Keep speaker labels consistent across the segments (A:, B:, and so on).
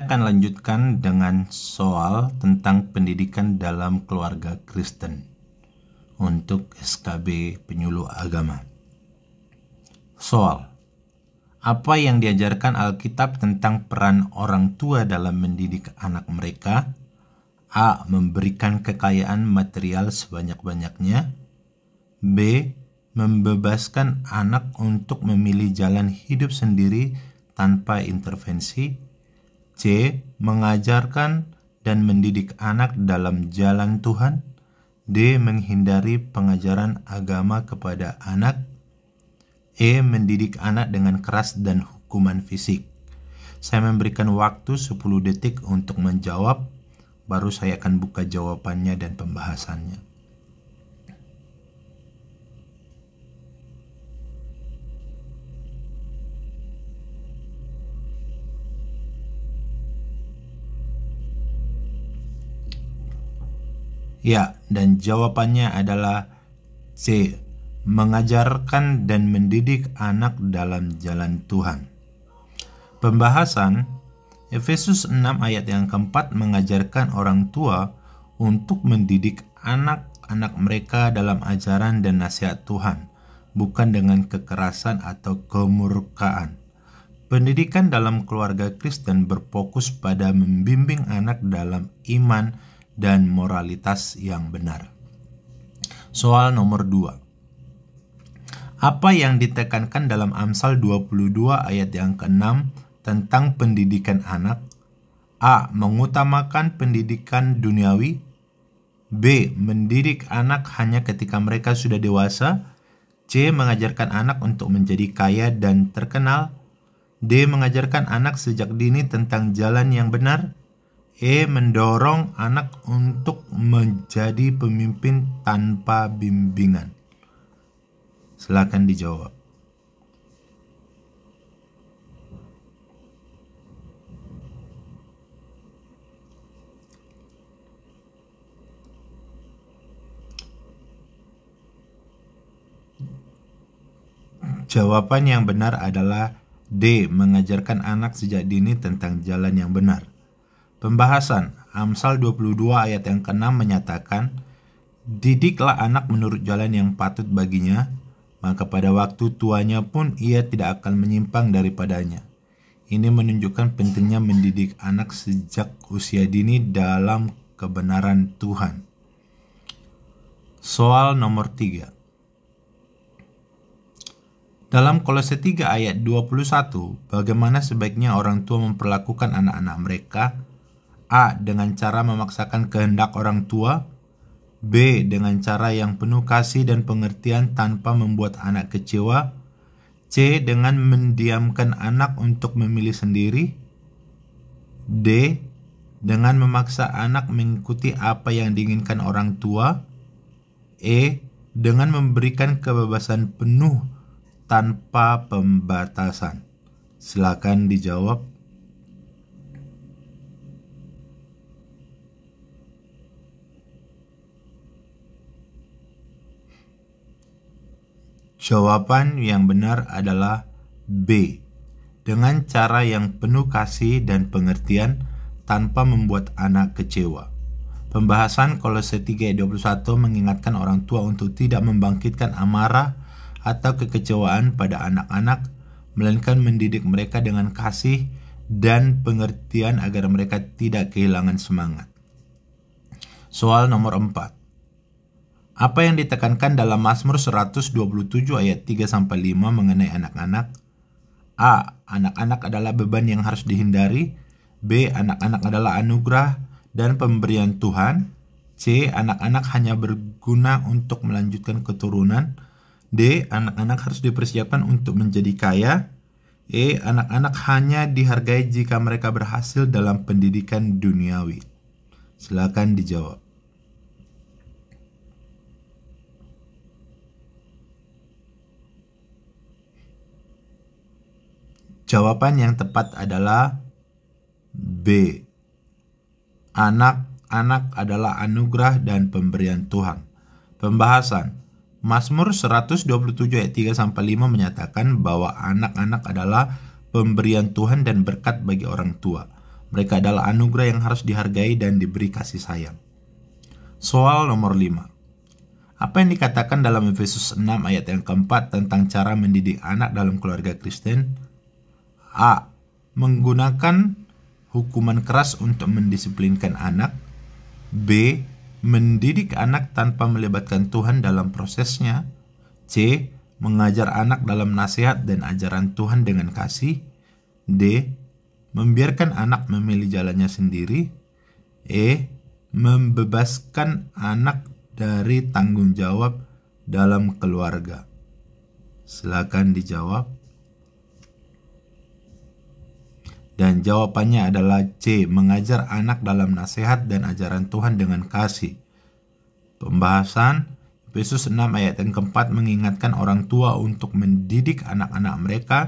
A: akan lanjutkan dengan soal tentang pendidikan dalam keluarga Kristen untuk SKB Penyuluh Agama. Soal: apa yang diajarkan Alkitab tentang peran orang tua dalam mendidik anak mereka? A. Memberikan kekayaan material sebanyak-banyaknya. B. Membebaskan anak untuk memilih jalan hidup sendiri tanpa intervensi. C. Mengajarkan dan mendidik anak dalam jalan Tuhan. D. Menghindari pengajaran agama kepada anak. E. Mendidik anak dengan keras dan hukuman fisik. Saya memberikan waktu 10 detik untuk menjawab, baru saya akan buka jawabannya dan pembahasannya. Ya, dan jawabannya adalah C. Mengajarkan dan mendidik anak dalam jalan Tuhan. Pembahasan Efesus 6 ayat yang keempat mengajarkan orang tua untuk mendidik anak-anak mereka dalam ajaran dan nasihat Tuhan, bukan dengan kekerasan atau kemurkaan. Pendidikan dalam keluarga Kristen berfokus pada membimbing anak dalam iman dan moralitas yang benar. Soal nomor 2. Apa yang ditekankan dalam Amsal 22 ayat yang ke-6 tentang pendidikan anak? A. Mengutamakan pendidikan duniawi. B. Mendidik anak hanya ketika mereka sudah dewasa. C. Mengajarkan anak untuk menjadi kaya dan terkenal. D. Mengajarkan anak sejak dini tentang jalan yang benar. E. Mendorong anak untuk menjadi pemimpin tanpa bimbingan. Silakan dijawab. Jawaban yang benar adalah D. Mengajarkan anak sejak dini tentang jalan yang benar. Pembahasan Amsal 22 ayat yang ke-6 menyatakan, didiklah anak menurut jalan yang patut baginya, maka pada waktu tuanya pun ia tidak akan menyimpang daripadanya. Ini menunjukkan pentingnya mendidik anak sejak usia dini dalam kebenaran Tuhan. Soal nomor 3. Dalam Kolose 3 ayat 21, bagaimana sebaiknya orang tua memperlakukan anak-anak mereka? A. Dengan cara memaksakan kehendak orang tua. B. Dengan cara yang penuh kasih dan pengertian tanpa membuat anak kecewa. C. Dengan mendiamkan anak untuk memilih sendiri. D. Dengan memaksa anak mengikuti apa yang diinginkan orang tua. E. Dengan memberikan kebebasan penuh tanpa pembatasan. Silakan dijawab. Jawaban yang benar adalah B. Dengan cara yang penuh kasih dan pengertian tanpa membuat anak kecewa. Pembahasan Kolose 3 ayat 21 mengingatkan orang tua untuk tidak membangkitkan amarah atau kekecewaan pada anak-anak, melainkan mendidik mereka dengan kasih dan pengertian agar mereka tidak kehilangan semangat. Soal nomor 4. Apa yang ditekankan dalam Mazmur 127 ayat 3-5 mengenai anak-anak? A. Anak-anak adalah beban yang harus dihindari. B. Anak-anak adalah anugerah dan pemberian Tuhan. C. Anak-anak hanya berguna untuk melanjutkan keturunan. D. Anak-anak harus dipersiapkan untuk menjadi kaya. E. Anak-anak hanya dihargai jika mereka berhasil dalam pendidikan duniawi. Silakan dijawab. Jawaban yang tepat adalah B. Anak-anak adalah anugerah dan pemberian Tuhan. Pembahasan Mazmur 127 ayat 3-5 menyatakan bahwa anak-anak adalah pemberian Tuhan dan berkat bagi orang tua. Mereka adalah anugerah yang harus dihargai dan diberi kasih sayang. Soal nomor 5. Apa yang dikatakan dalam Efesus 6 ayat yang keempat tentang cara mendidik anak dalam keluarga Kristen? A. Menggunakan hukuman keras untuk mendisiplinkan anak. B. Mendidik anak tanpa melibatkan Tuhan dalam prosesnya. C. Mengajar anak dalam nasihat dan ajaran Tuhan dengan kasih. D. Membiarkan anak memilih jalannya sendiri. E. Membebaskan anak dari tanggung jawab dalam keluarga. Silakan dijawab. Dan jawabannya adalah C. Mengajar anak dalam nasihat dan ajaran Tuhan dengan kasih. Pembahasan Efesus 6 ayat yang keempat mengingatkan orang tua untuk mendidik anak-anak mereka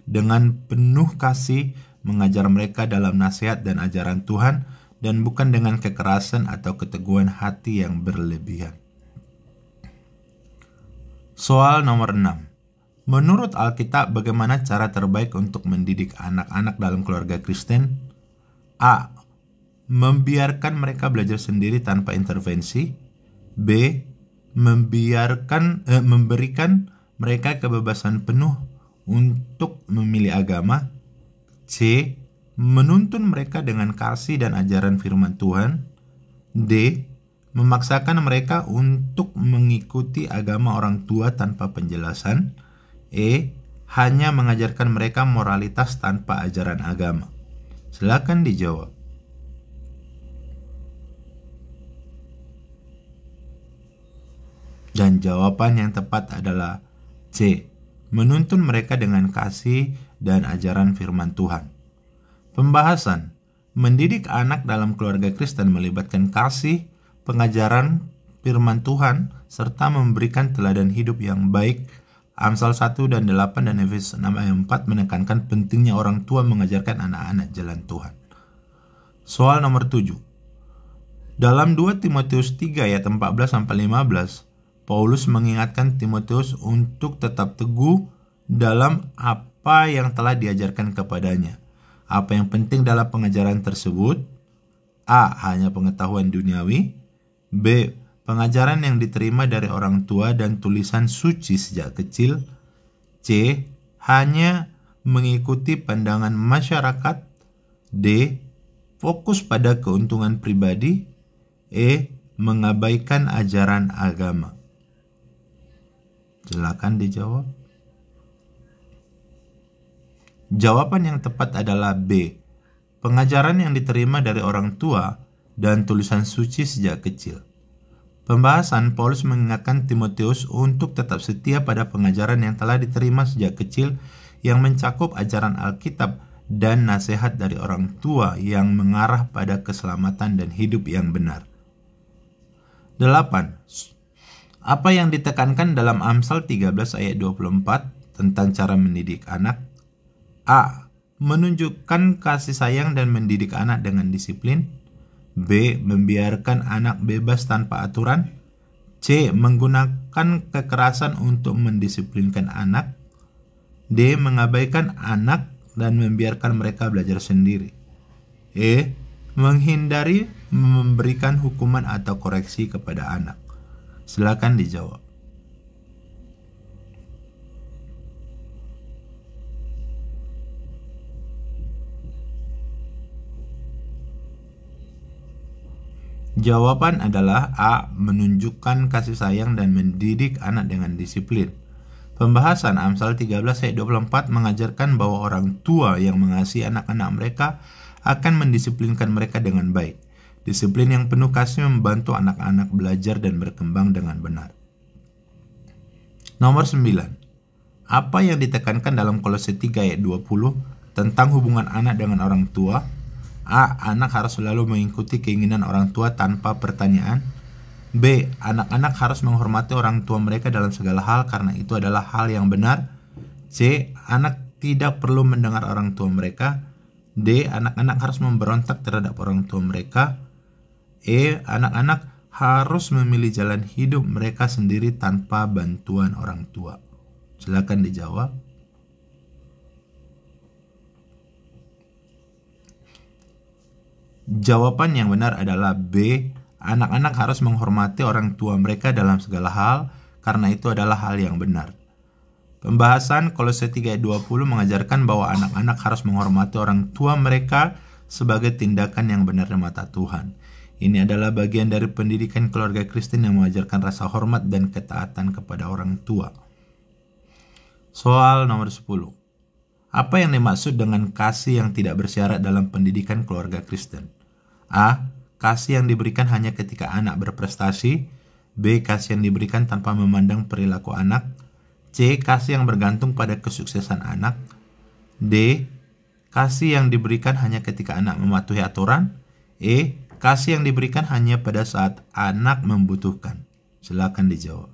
A: dengan penuh kasih, mengajar mereka dalam nasihat dan ajaran Tuhan, dan bukan dengan kekerasan atau keteguhan hati yang berlebihan. Soal nomor 6. Menurut Alkitab, bagaimana cara terbaik untuk mendidik anak-anak dalam keluarga Kristen? A. Membiarkan mereka belajar sendiri tanpa intervensi. B. Memberikan mereka kebebasan penuh untuk memilih agama. C. Menuntun mereka dengan kasih dan ajaran firman Tuhan. D. Memaksakan mereka untuk mengikuti agama orang tua tanpa penjelasan. E. Hanya mengajarkan mereka moralitas tanpa ajaran agama. Silakan dijawab. Dan jawaban yang tepat adalah C. Menuntun mereka dengan kasih dan ajaran firman Tuhan. Pembahasan mendidik anak dalam keluarga Kristen melibatkan kasih, pengajaran firman Tuhan, serta memberikan teladan hidup yang baik. Amsal 1 dan 8 dan Efesus 6 ayat 4 menekankan pentingnya orang tua mengajarkan anak-anak jalan Tuhan. Soal nomor 7. Dalam 2 Timotius 3 ayat 14-15, Paulus mengingatkan Timotius untuk tetap teguh dalam apa yang telah diajarkan kepadanya. Apa yang penting dalam pengajaran tersebut? A. Hanya pengetahuan duniawi. B. Pengajaran yang diterima dari orang tua dan tulisan suci sejak kecil. C. Hanya mengikuti pandangan masyarakat. D. Fokus pada keuntungan pribadi. E. Mengabaikan ajaran agama. Silakan dijawab. Jawaban yang tepat adalah B. Pengajaran yang diterima dari orang tua dan tulisan suci sejak kecil. Pembahasan Paulus mengingatkan Timotius untuk tetap setia pada pengajaran yang telah diterima sejak kecil yang mencakup ajaran Alkitab dan nasihat dari orang tua yang mengarah pada keselamatan dan hidup yang benar. 8. Apa yang ditekankan dalam Amsal 13 ayat 24 tentang cara mendidik anak? A. Menunjukkan kasih sayang dan mendidik anak dengan disiplin. B. Membiarkan anak bebas tanpa aturan. C. Menggunakan kekerasan untuk mendisiplinkan anak. D. Mengabaikan anak dan membiarkan mereka belajar sendiri. E. Menghindari memberikan hukuman atau koreksi kepada anak. Silakan dijawab. Jawaban adalah A. Menunjukkan kasih sayang dan mendidik anak dengan disiplin. Pembahasan Amsal 13 ayat 24 mengajarkan bahwa orang tua yang mengasihi anak-anak mereka akan mendisiplinkan mereka dengan baik. Disiplin yang penuh kasih membantu anak-anak belajar dan berkembang dengan benar. Nomor 9. Apa yang ditekankan dalam Kolose 3 ayat 20 tentang hubungan anak dengan orang tua? A. Anak harus selalu mengikuti keinginan orang tua tanpa pertanyaan. B. Anak-anak harus menghormati orang tua mereka dalam segala hal karena itu adalah hal yang benar. C. Anak tidak perlu mendengar orang tua mereka. D. Anak-anak harus memberontak terhadap orang tua mereka. E. Anak-anak harus memilih jalan hidup mereka sendiri tanpa bantuan orang tua. Silakan dijawab. Jawaban yang benar adalah B. Anak-anak harus menghormati orang tua mereka dalam segala hal, karena itu adalah hal yang benar. Pembahasan Kolose 3 ayat 20 mengajarkan bahwa anak-anak harus menghormati orang tua mereka sebagai tindakan yang benar di mata Tuhan. Ini adalah bagian dari pendidikan keluarga Kristen yang mengajarkan rasa hormat dan ketaatan kepada orang tua. Soal nomor 10. Apa yang dimaksud dengan kasih yang tidak bersyarat dalam pendidikan keluarga Kristen? A. Kasih yang diberikan hanya ketika anak berprestasi. B. Kasih yang diberikan tanpa memandang perilaku anak. C. Kasih yang bergantung pada kesuksesan anak. D. Kasih yang diberikan hanya ketika anak mematuhi aturan. E. Kasih yang diberikan hanya pada saat anak membutuhkan. Silakan dijawab.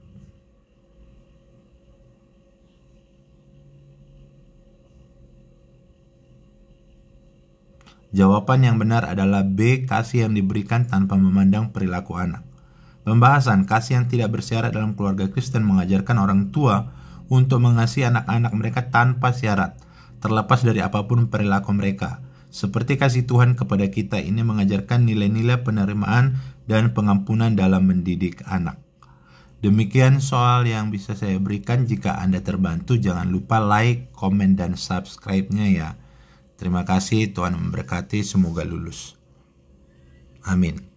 A: Jawaban yang benar adalah B. Kasih yang diberikan tanpa memandang perilaku anak. Pembahasan kasih yang tidak bersyarat dalam keluarga Kristen mengajarkan orang tua untuk mengasihi anak-anak mereka tanpa syarat, terlepas dari apapun perilaku mereka. Seperti kasih Tuhan kepada kita, ini mengajarkan nilai-nilai penerimaan dan pengampunan dalam mendidik anak. Demikian soal yang bisa saya berikan. Jika Anda terbantu, jangan lupa like, komen, dan subscribe-nya ya. Terima kasih, Tuhan memberkati, semoga lulus. Amin.